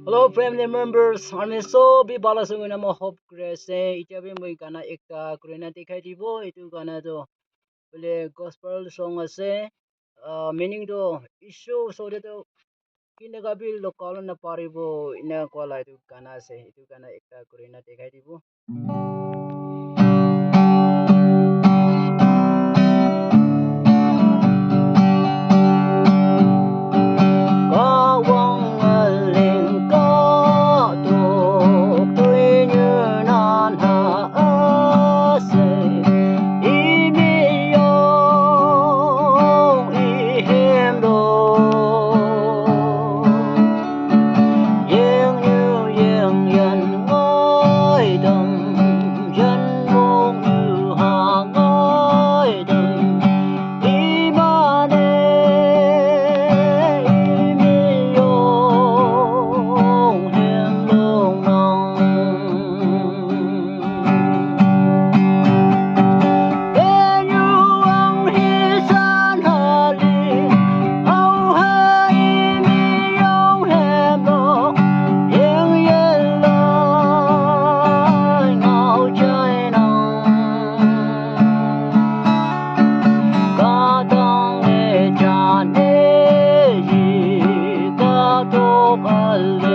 Hello family members, আমি so bi bala sung na mo hope krese itabi mo kana ekta kurina dikhai dibo itu kana to bole gospel song ase meaning to issue so to kinaga bil lokal na paribo ina kwala itu kana ase itu kana ekta kurina dikhai dibo. Allah